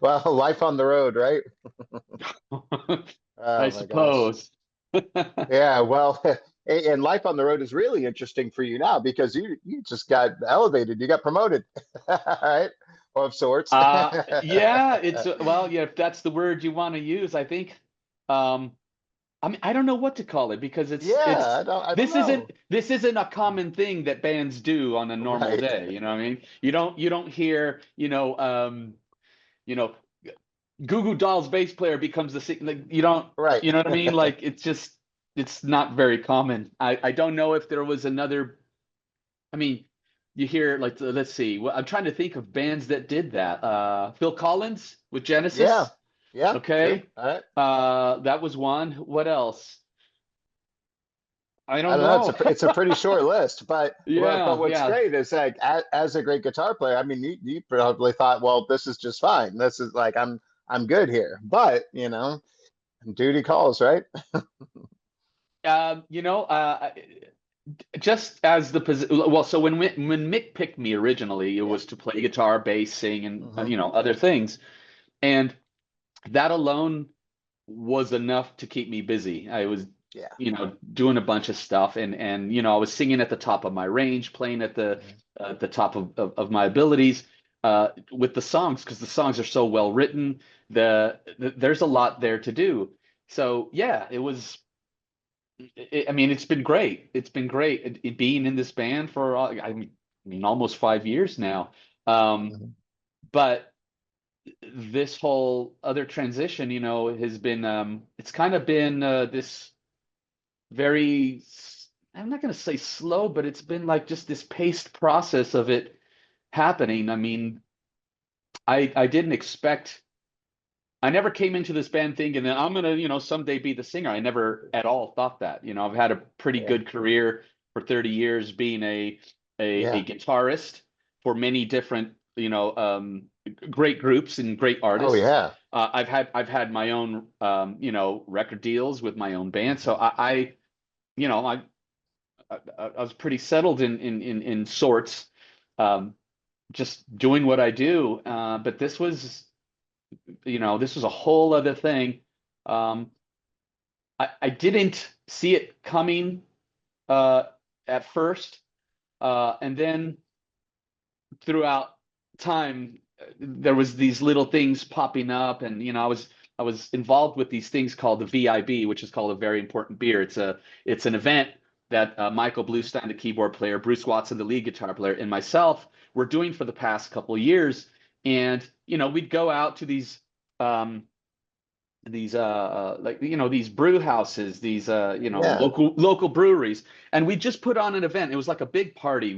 Well, life on the road, right? I Oh my gosh. suppose. Yeah, well, and life on the road is really interesting for you now because you just got elevated, you got promoted, right? Of sorts. Yeah, it's well, yeah, if that's the word you want to use, I think. Um, I mean, I don't know what to call it because Yeah, I don't know. this isn't a common thing that bands do on a normal Right. day. You know what I mean? You don't hear, you know, Goo Goo Dolls bass player becomes like you don't, Right. you know what I mean? Like it's not very common. I don't know if there was another. I mean, you hear like let's see. Well, I'm trying to think of bands that did that. Phil Collins with Yeah. Genesis. Yeah, sure. Okay. All right. That was one. What else? I I don't don't know. know. It's a pretty short list, but Yeah, what's yeah. great is like as a great guitar player, I mean, you probably thought, well, this is just fine. This is like I'm good here. But duty calls, right? You know, just as the position. Well, so when Mick picked me originally, it Yeah. was to play guitar, bass, sing, and Hmm. other things, and that alone was enough to keep me busy. I was, Yeah. doing a bunch of stuff, and I was singing at the top of my range, playing Mhm. at the top of my abilities, with the songs because the songs are so well written. There's a lot there to do. So yeah, it was. I mean, it's been great. It's been great being in this band for I mean almost 5 years now. Um, Mhm. but this whole other transition, has been it's kind of been this very I'm not going to say slow, but it's been like just this paced process of it happening. I mean, I didn't expect I never came into this band thinking that I'm gonna, someday be the singer. I never at all thought that. I've had a pretty Yeah. good career for 30 years being a Yeah. guitarist for many different, great groups and great Oh artists. yeah. I've had my own record deals with my own band. So Hmm. I you know, I was pretty settled in sorts, um, just doing what I do. But this was a whole other thing. Um, I didn't see it coming uh, at first, and then throughout time, there was these little things popping up, and I was involved with these things called the VIB, which is called a very important beer. It's an event that Michael Bluestein, the keyboard player, Bruce Watson, the lead guitar player, and myself were doing for the past couple of years, and we'd go out to um, these brew houses, these Yeah. local breweries, and we just put on an event. It was like a big party.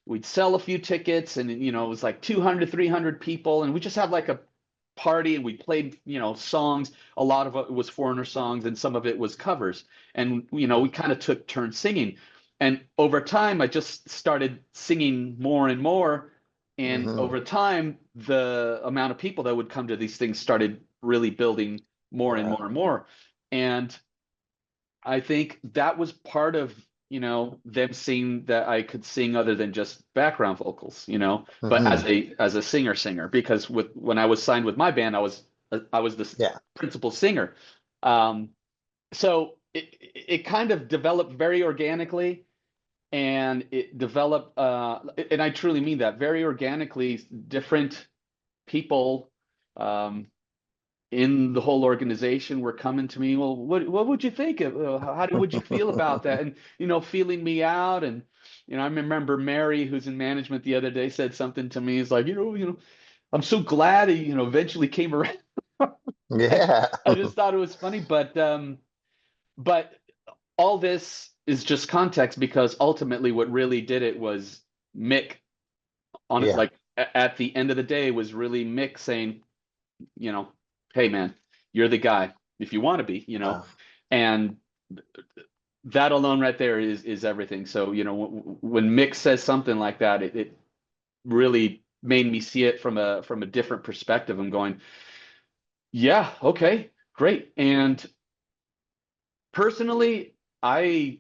We'd sell a few tickets, and it was like 200 300 people, and we just had like a party, and we played songs. A lot of it was foreigner songs, and some of it was covers, and we kind of took turns singing. And over time I just started singing more and more, and Hmm. over time the amount of people that would come to these things started really building more and Yeah. more and more. And I think that was part of, them seeing that I could sing other than just background vocals, but as Hmm. a singer, because when I was signed with my band, I was the Yeah. principal singer. Um, so it kind of developed very organically, and it developed, and I truly mean that, very organically. Different people, um, in the whole organization were coming to me. Well, what would you think of, would you feel about that? And feeling me out. And I remember Mary, who's in management, the other day said something to me. It's like, I'm so glad he, eventually came around. I, Yeah. I just thought it was funny, but all this is just context, because ultimately what really did it was Mick, on it, Yeah. like at the end of the day, was really Mick saying, you know, hey man, you're the guy if you want to be. Uh, And that alone right there is everything. So, when Mick says something like that, it really made me see it from a different perspective. I'm going, yeah, okay, great. And personally, I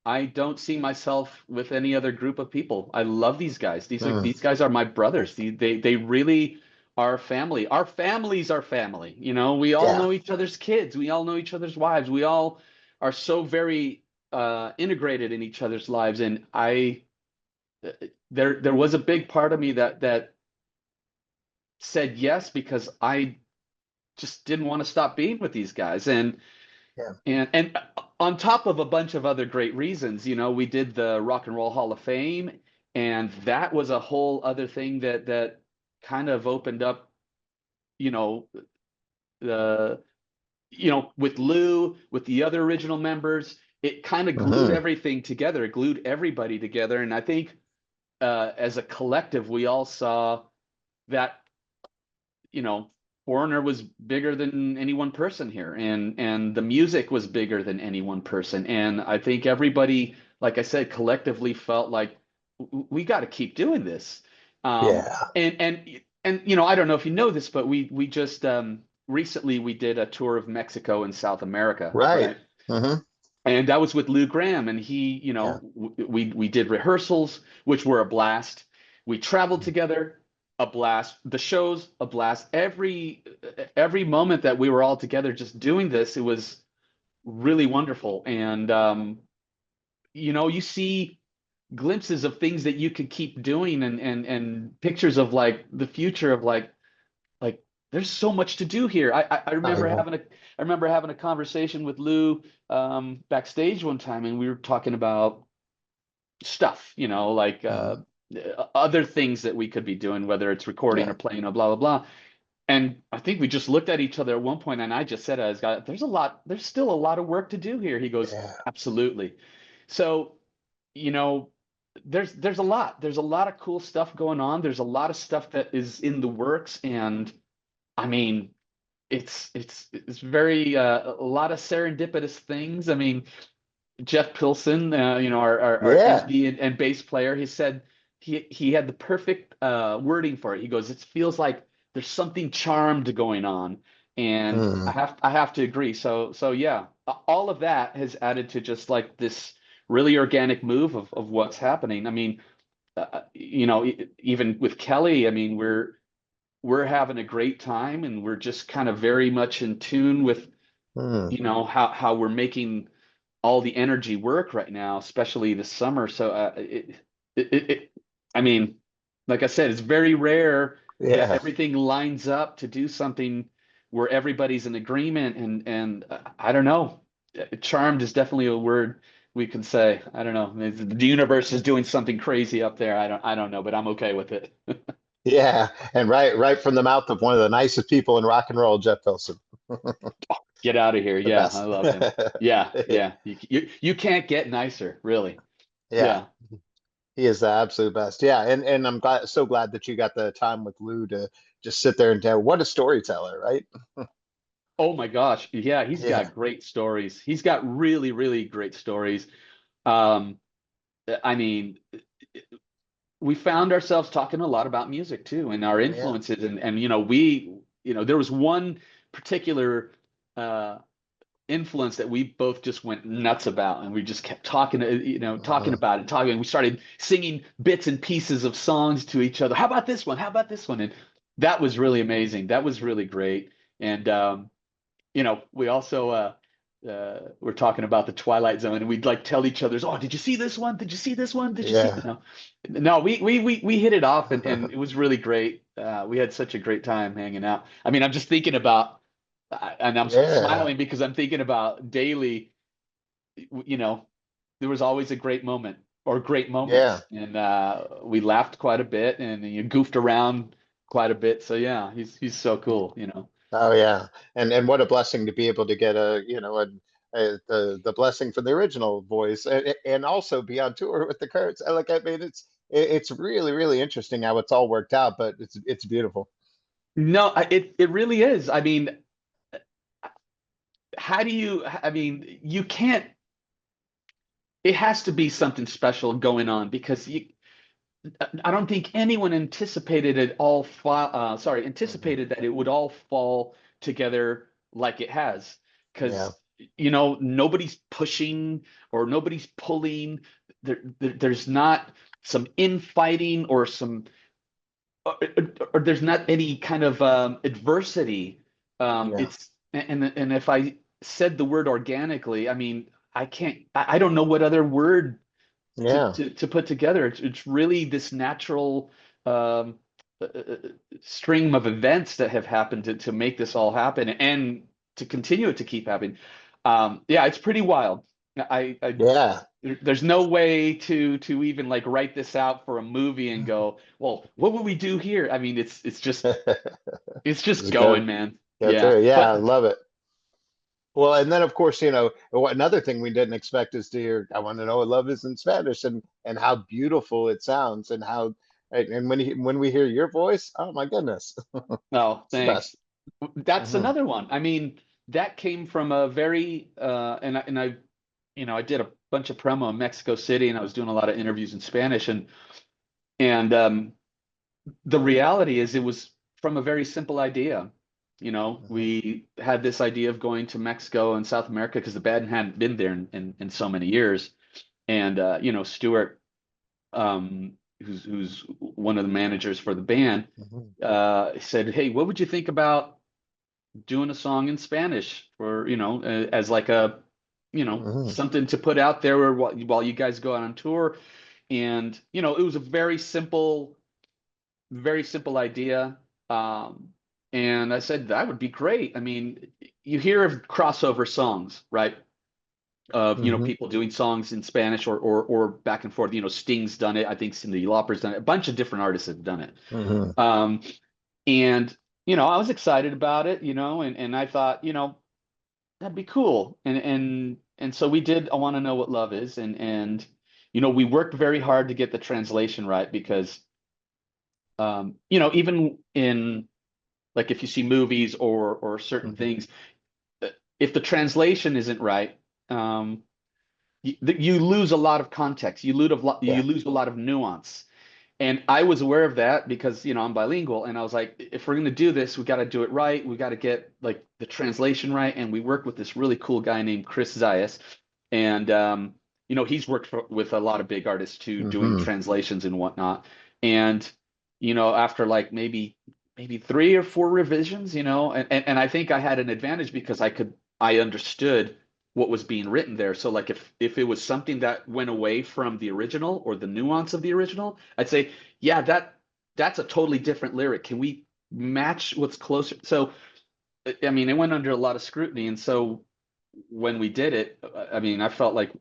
don't see myself with any other group of people. I love these guys. These mm, guys are my brothers. They really our family. Our families are family. You know, we all Yeah. know each other's kids. We all know each other's wives. We all are so very integrated in each other's lives. And there was a big part of me that said yes because I just didn't want to stop being with these guys. Yeah. And on top of a bunch of other great reasons, you know, we did the Rock and Roll Hall of Fame, and that was a whole other thing that kind of opened up, you know, the with Lou, with the other original members, it kind of glued Hmm. everything together. It glued everybody together, and I think as a collective, we all saw that you know, Foreigner was bigger than any one person here, and the music was bigger than any one person. And I think everybody, like I said, collectively felt like we got to keep doing this. Um, Yeah. and you know, I don't know if you know this, but we just recently we did a tour of Mexico and South America, Right. right? Hmm. And that was with Lou Graham, and he, you Yeah. know, we did rehearsals, which were a blast. We traveled together, a blast. The shows, a blast. Every moment that we were all together just doing this, it was really wonderful. And you know, you see glimpses of things that you could keep doing, and pictures of like the future of like there's so much to do here. I I remember know. having a conversation with Lou backstage one time, and we were talking about stuff, you know, like Mhm. other things that we could be doing, whether it's recording Yeah. or playing or blah blah blah. And I think we just looked at each other at one point, and I just said, "I was got there's still a lot of work to do here." He goes, Yeah. "Absolutely." So, you know, there's a lot of cool stuff going on. There's a lot of stuff that is in the works, and I mean, it's very a lot of serendipitous things. I mean, Jeff Pilson, you know, our Yeah. keyboard and bass player, he said he had the perfect wording for it. He goes, "It feels like there's something charmed going on," and Mm. I have to agree. So yeah, all of that has added to just like this really organic move of what's happening. I mean, you know, even with Kelly, I mean, we're having a great time, and we're just kind of very much in tune with Mm. you know how we're making all the energy work right now, especially this summer. So I mean, like I said, it's very rare that Yeah. everything lines up to do something where everybody's in agreement. And I don't know, charmed is definitely a word we can say. I don't know. The universe is doing something crazy up there. I don't know, but I'm okay with it. Yeah. And right from the mouth of one of the nicest people in rock and roll, Jeff Pilson. Get out of here. The Yeah, I best. love him. Yeah, yeah. You can't get nicer, really. Yeah. Yeah. He is the absolute best. Yeah. And I'm so glad that you got the time with Lou to just sit there and tell what a storyteller, right? Oh my gosh. Yeah, he's Yeah. got great stories. He's got really, really great stories. Um, I mean, we found ourselves talking a lot about music too and our Yeah. influences and you know, there was one particular uh influence that we both just went nuts about, and we just kept talking you know, talking Mhm. about it, talking, and we started singing bits and pieces of songs to each other. How about this one? How about this one? And that was really amazing. That was really great. And you know, we also we're talking about the Twilight Zone, and we'd like tell each other's, "Oh, did you see this one? Did you see this one? Did you see?" Yeah. No, no, we hit it off, and it was really great. We had such a great time hanging out. I mean, I'm just thinking about, and I'm Yeah. smiling because I'm thinking about daily. You know, there was always a great moment or great Yeah. moments, and we laughed quite a bit, and you goofed around quite a bit. So yeah, he's so cool. You know. Oh yeah, and what a blessing to be able to get the blessing from the original voice, and also be on tour with the Kurtz. Like I mean, it's really interesting how it's all worked out, but it's beautiful. No, it really is. I mean, how do you? I mean, you can't. It has to be something special going on because I don't think anyone anticipated it all. Mhm. Anticipated that it would all fall together like it has. Yeah, Because you know nobody's pushing or nobody's pulling. There's not some infighting or some or, or there's not any kind of adversity. Yeah. It's and if I said the word organically, I mean, I can't. I don't know what other word Yeah. to put together. It's really this natural um, stream of events that have happened to make this all happen and to continue it to keep happening. Yeah, it's pretty wild. I Yeah. there's no way to even like write this out for a movie and go, well, what would we do here? I mean, it's just Just go going, man. go Yeah, through it. Yeah, but I love it. Well, and then of course, another thing we didn't expect is to hear "I want to know what love is" in Spanish, and how beautiful it sounds, and how and when we hear your voice, oh my goodness, no, it's the thanks. best. That's Hmm. another one. I mean, that came from a very and I I did a bunch of promo in Mexico City and I was doing a lot of interviews in Spanish and the reality is it was from a very simple idea. Hmm. We had this idea of going to Mexico and South America because the band hadn't been there in so many years. And Stuart, who's one of the managers for the band, Hmm. said, "Hey, what would you think about doing a song in Spanish for, as like a, Hmm. something to put out there while you guys go out on tour?" And, it was a very simple idea. Um, and I said, that would be great. I mean, you hear of crossover songs, right? Of, Hmm. people doing songs in Spanish or back and forth. Sting's done it. I think Cyndi Lauper's done it. A bunch of different artists have done it. Hmm. Um, and, I was excited about it, and I thought, that'd be cool. And so we did I Want to Know What Love Is, and we worked very hard to get the translation right because even in like if you see movies or certain Hmm. things, if the translation isn't right, you lose a lot of context. You Yeah. lose a lot of nuance. And I was aware of that because, I'm bilingual. And I was like, if we're going to do this, we got to do it right. We got to get like the translation right. And we worked with this really cool guy named Chris Zayas. And, he's worked with a lot of big artists too, doing Hmm. translations and whatnot. And, after like maybe 3 or 4 revisions, and I think I had an advantage because I understood what was being written there. So like if it was something that went away from the original or the nuance of the original, I'd say, yeah, that's a totally different lyric. Can we match what's closer? So I mean, it went under a lot of scrutiny, and so when we did it, I mean, I felt like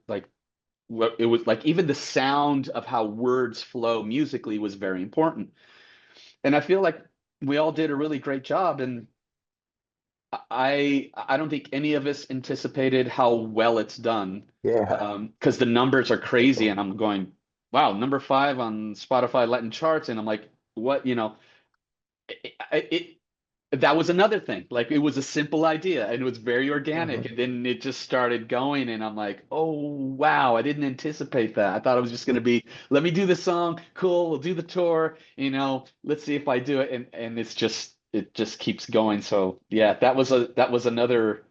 what it was like even the sound of how words flow musically was very important. And I feel like we all did a really great job, and I don't think any of us anticipated how well it's done, Yeah. because the numbers are crazy, and I'm going, wow, number 5 on Spotify Latin charts, and I'm like, what, it that was another thing. Like it was a simple idea, and it was very organic, Hmm. and then it just started going, and I'm like, oh wow, I didn't anticipate that. I thought it was just going to be, let me do the song, cool, we'll do the tour, let's see if I do it, and it just keeps going. So yeah, that was another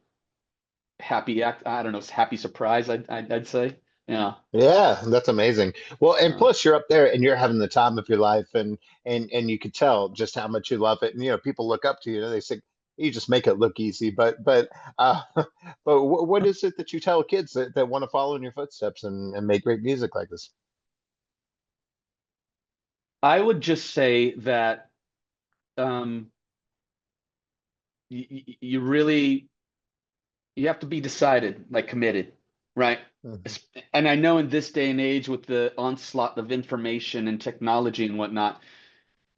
happy act. I don't know, happy surprise. I'd say. Yeah. Yeah, that's amazing. Well, and Uh, plus you're up there and you're having the time of your life, and you could tell just how much you love it. And people look up to you. They say you just make it look easy, but what is it that you tell kids that want to follow in your footsteps and make great music like this? I would just say that um, you really you have to be decided, like committed, right? Hmm. And I know in this day and age with the onslaught of information and technology and whatnot,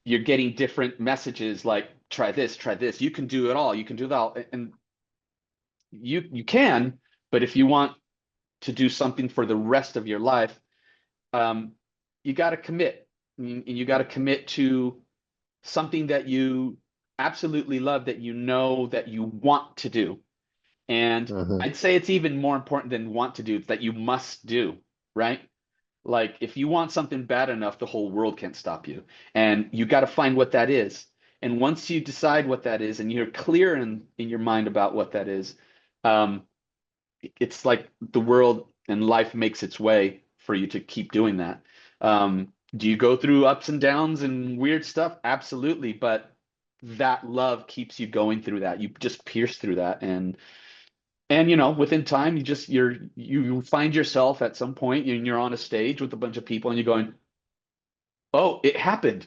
you're getting different messages like try this, try this. You can do it all. You can do that all. And you can, but if you want to do something for the rest of your life, um, you got to commit. You got to commit to something that you absolutely love, that that you want to do. And Hmm. I'd say it's even more important than want to do, it's that you must do, right? Like if you want something bad enough, the whole world can't stop you. And you got to find what that is. And once you decide what that is and you're clear in your mind about what that is, um, it's like the world and life makes its way for you to keep doing that. Do you go through ups and downs and weird stuff? Absolutely. But that love keeps you going through that. You just pierce through that. And within time, you find yourself at some point and you're on a stage with a bunch of people and you're going, oh, it happened.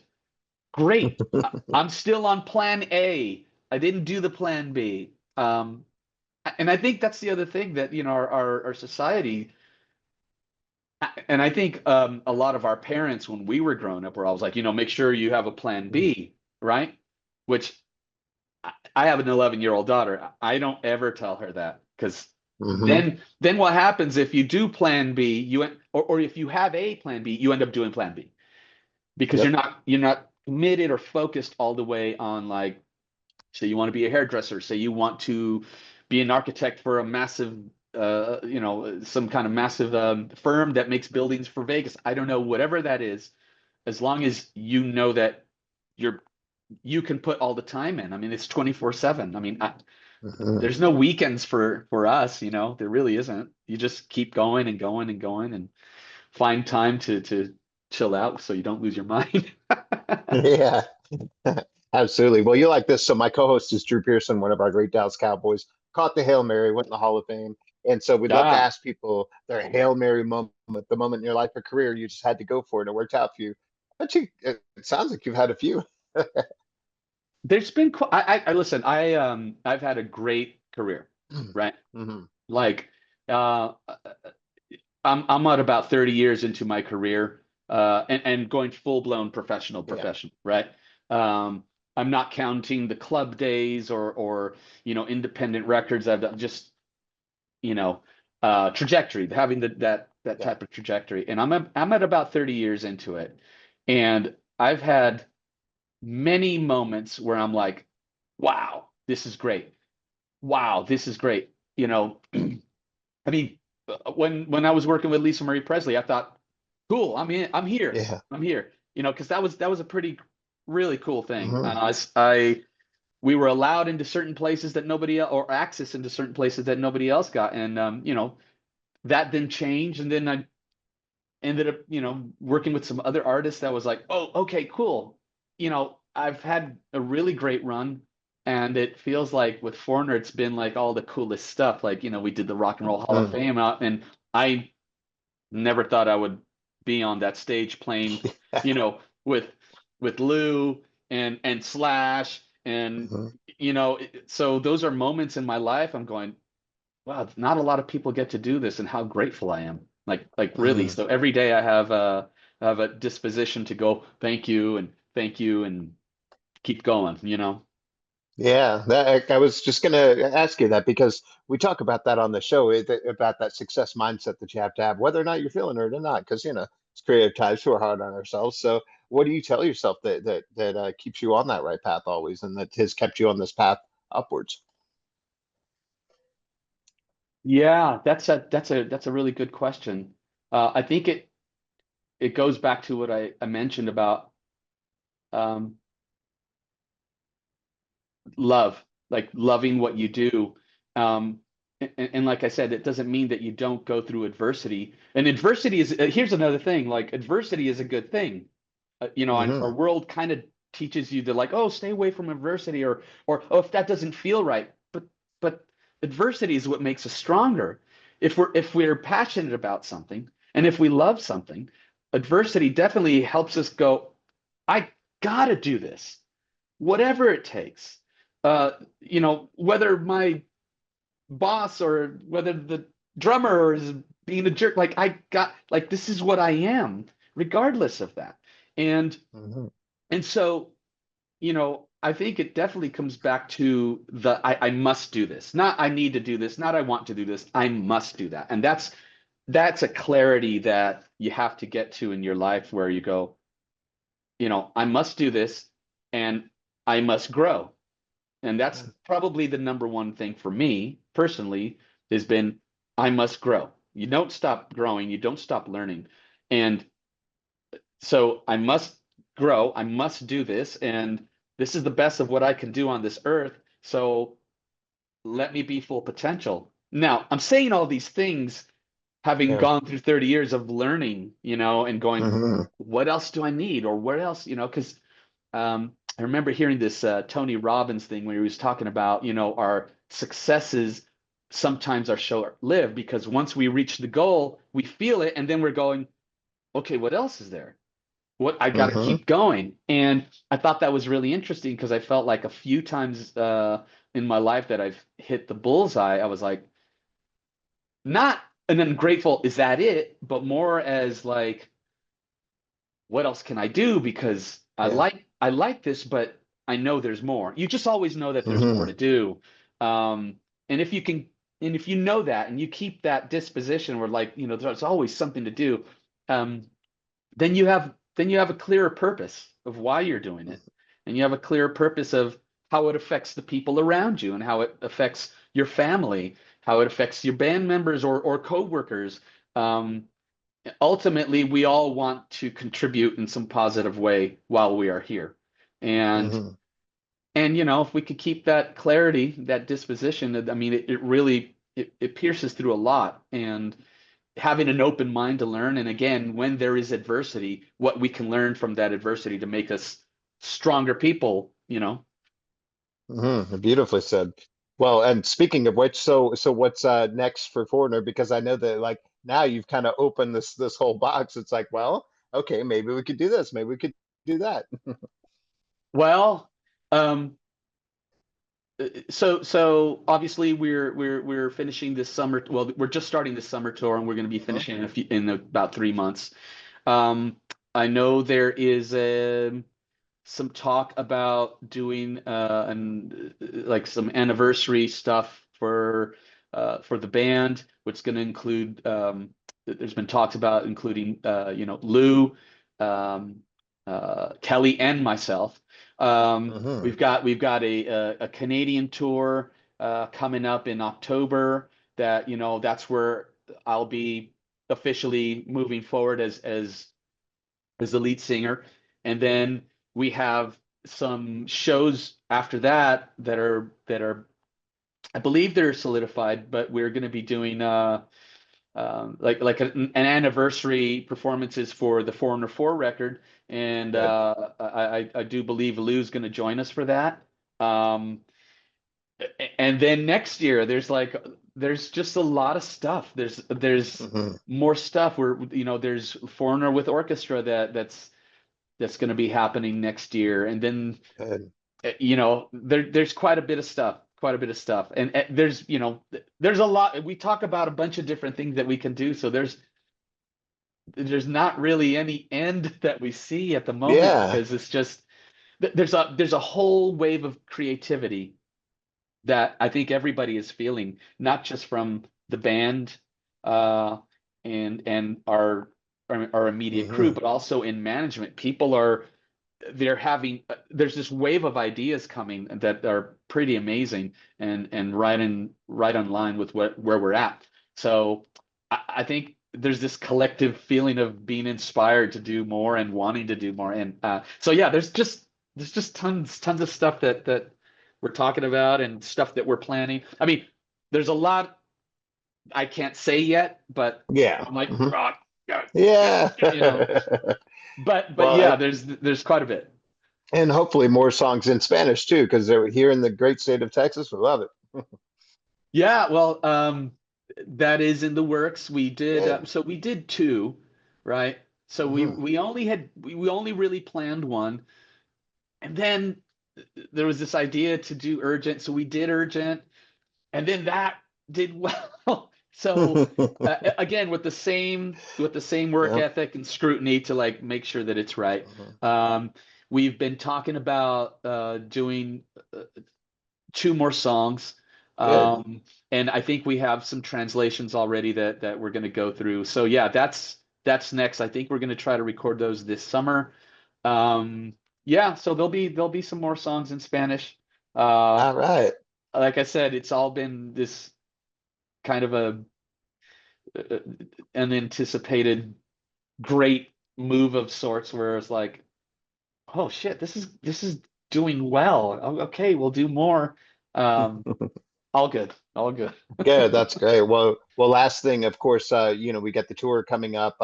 Great. I'm still on plan A. I didn't do the plan B. And I think that's the other thing that, our society, and I think a lot of our parents when we were growing up were always like, make sure you have a plan B, right? Which I have an 11-year-old daughter. I don't ever tell her that because Hmm. then what happens if you do plan B, or if you have a plan B, you end up doing plan B because you're Yep. not you're not committed or focused all the way on, like, say you want to be a hairdresser, say you want to be an architect for a massive some kind of massive firm that makes buildings for Vegas. I don't know, whatever that is, as long as you know that you're you can put all the time in. I mean, it's 24/7. I mean, Hmm. there's no weekends for us, there really isn't. You just keep going and going and going and find time to chill out so you don't lose your mind. Yeah. Absolutely. Well, you like this. So my co-host is Drew Pearson, one of our great Dallas Cowboys. Caught the Hail Mary, went in the Hall of Fame. And so we'd love to Ah, ask people their Hail Mary moment, the moment in your life or career you just had to go for it and it worked out for you. But it sounds like you've had a few. there's been I listen, I've had a great career, right? Hmm. Like, I'm at about 30 years into my career, and going full blown Yeah. professional, right? Um, I'm not counting the club days or independent records. I've done just trajectory, having that Yeah. type of trajectory, and I'm at about 30 years into it, and I've had many moments where I'm like, wow, this is great. Wow, this is great. I mean, when I was working with Lisa Marie Presley, I thought, cool, I'm in, I'm here, Yeah. I'm here. Because that was a pretty really cool thing. Hmm. We were allowed into certain places that nobody else, or access into certain places that nobody else got, and that then changed, and then I ended up, working with some other artists that was like, oh, okay, cool. I've had a really great run, and it feels like with Foreigner, it's been like all the coolest stuff. Like, we did the Rock and Roll Hall of Hmm. Fame, and I never thought I would be on that stage playing, you know, with Lou and Slash, and Hmm. so those are moments in my life. I'm going, wow, not a lot of people get to do this, and how grateful I am. Like really. Hmm. So every day I have a disposition to go, thank you and keep going. Yeah, I was just going to ask you that because we talk about that on the show, about that success mindset that you have, whether or not you're feeling it or not. Because it's creative types who are hard on ourselves. So, what do you tell yourself that keeps you on that right path always, and that has kept you on this path upwards? Yeah, that's a really good question. I think it goes back to what I mentioned about um, love, like loving what you do. And like I said, it doesn't mean that you don't go through adversity. And adversity is, here's another thing, like adversity is a good thing. And Hmm. our world kind of teaches you to, like, oh, stay away from adversity, or oh, if that doesn't feel right. But adversity is what makes us stronger. If we're passionate about something and if we love something, adversity definitely helps us go, I gotta do this whatever it takes. Whether my boss or whether the drummer is being a jerk, like this is what I am, regardless of that. And Hmm. and so, I think it definitely comes back to the I must do this, not I need to do this, not I want to do this, I must do that. And that's a clarity that you have to get to in your life where you go, I must do this and I must grow. And that's probably the number one thing for me personally has been I must grow. You don't stop growing, you don't stop learning. And so I must grow, I must do this, and this is the best of what I can do on this earth. So let me be full potential. Now, I'm saying all these things having Yeah. gone through 30 years of learning, and going, Hmm. what else do I need, or where else, because I remember hearing this Tony Robbins thing where he was talking about, our successes sometimes are short-lived because once we reach the goal, we feel it, and then we're going, okay, what else is there? What I got to Hmm. keep going. And I thought that was really interesting because I felt like a few times in my life that I've hit the bullseye, I was like, not an ungrateful, is that it? But more as like, what else can I do? Because Yeah. I like this, but I know there's more. You just always know that there's more Hmm. to do. Um, and if you can, and if you know that and you keep that disposition where like, there's always something to do, um, then you have a clearer purpose of why you're doing it. And you have a clearer purpose of how it affects the people around you and how it affects your family, how it affects your band members or coworkers. Um, Ultimately, we all want to contribute in some positive way while we are here. And Hmm. if we could keep that clarity, that disposition, I mean, it really it pierces through a lot. And having an open mind to learn, and again, when there is adversity, what we can learn from that adversity to make us stronger people. Hmm. Beautifully said. Well, and speaking of which, so what's next for Foreigner? Because I know that like now you've kind of opened this whole box. It's like, well, okay, maybe we could do this, maybe we could do that. Well, um, so obviously we're finishing this summer. Well, we're just starting this summer tour, and we're going to be Mhm. finishing in about 3 months. Um, I know there is some talk about doing like some anniversary stuff for the band, which is going to include. There's been talks about including Lou, um, Kelly, and myself. Mhm. We've got a Canadian tour coming up in October. That's where I'll be officially moving forward as the lead singer. And then we have some shows after that are I believe they're solidified, but we're going to be doing like an anniversary performances for the Foreigner 4 record, and Good. I do believe Lou's going to join us for that. Um, and then next year, there's just a lot of stuff. There's Hmm. more stuff where there's Foreigner with orchestra that's going to be happening next year, and then Good. there's quite a bit of stuff, and there's a lot. We talk about a bunch of different things that we can do, so there's not really any end that we see at the moment Yeah. because it's just there's a whole wave of creativity that I think everybody is feeling, not just from the band uh, and our immediate crew, Hmm. but also in management. People are they're having there's this wave of ideas coming that are pretty amazing and right on line with where we're at. So I think there's this collective feeling of being inspired to do more and wanting to do more. And so yeah, there's just tons of stuff that we're talking about and stuff that we're planning. I mean, there's a lot I can't say yet, but Yeah. I'm like, Hmm. "Oh, yeah, Yeah. you know, but Well, yeah, there's quite a bit. and hopefully more songs in Spanish too, because they're here in the great state of Texas. We love it. Yeah, well, that is in the works. We did Good. so we did two, right? So we Hmm. we only had we only really planned one, and then there was this idea to do urgent, so we did urgent, and then that did well. So again, with the same work Yeah. ethic and scrutiny to like make sure that it's right. Mhm. Um, we've been talking about doing two more songs. Good. Um, and I think we have some translations already that we're going to go through. So yeah, that's next. I think we're going to try to record those this summer. Yeah, so there'll be some more songs in Spanish. Uh, All right. like I said, it's all been this kind of a unanticipated great move of sorts where it's like, oh shit, this is doing well. Okay, we'll do more. Um, All good. All good. Good, that's great. Well, last thing, of course, we got the tour coming up,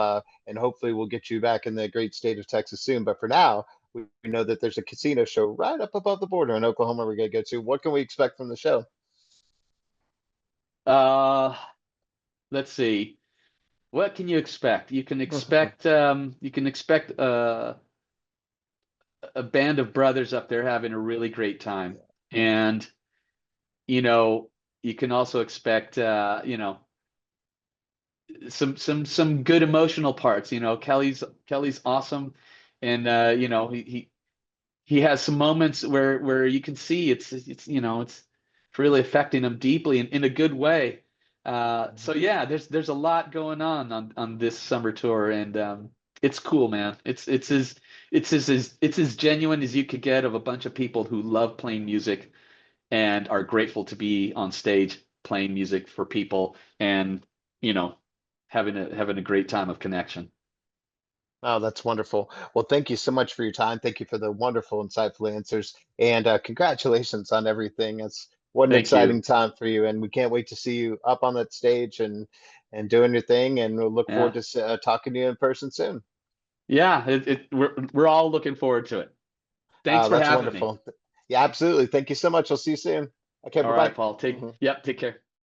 and hopefully we'll get you back in the great state of Texas soon. But for now, we know that there's a casino show right up above the border in Oklahoma we're gonna go to. What can we expect from the show? Uh, let's see. What can you expect? You can expect a band of brothers up there having a really great time. And you know, you can also expect some good emotional parts. Kelly's awesome, and he has some moments where you can see it's really affecting him deeply in a good way. So yeah, there's a lot going on this summer tour, and it's cool, man. It's as genuine as you could get of a bunch of people who love playing music and are grateful to be on stage playing music for people and you know having a great time of connection. Oh, that's wonderful. Well, thank you so much for your time. Thank you for the wonderful, insightful answers, and congratulations on everything. It's what an Thank you. exciting time for you, and we can't wait to see you up on that stage and doing your thing. And we'll look forward Yeah. to talking to you in person soon. Yeah, we're all looking forward to it. Thanks for That's having me. wonderful. Yeah, absolutely. Thank you so much. I'll see you soon. Okay, All right, bye-bye. Paul. Mhm. Take care.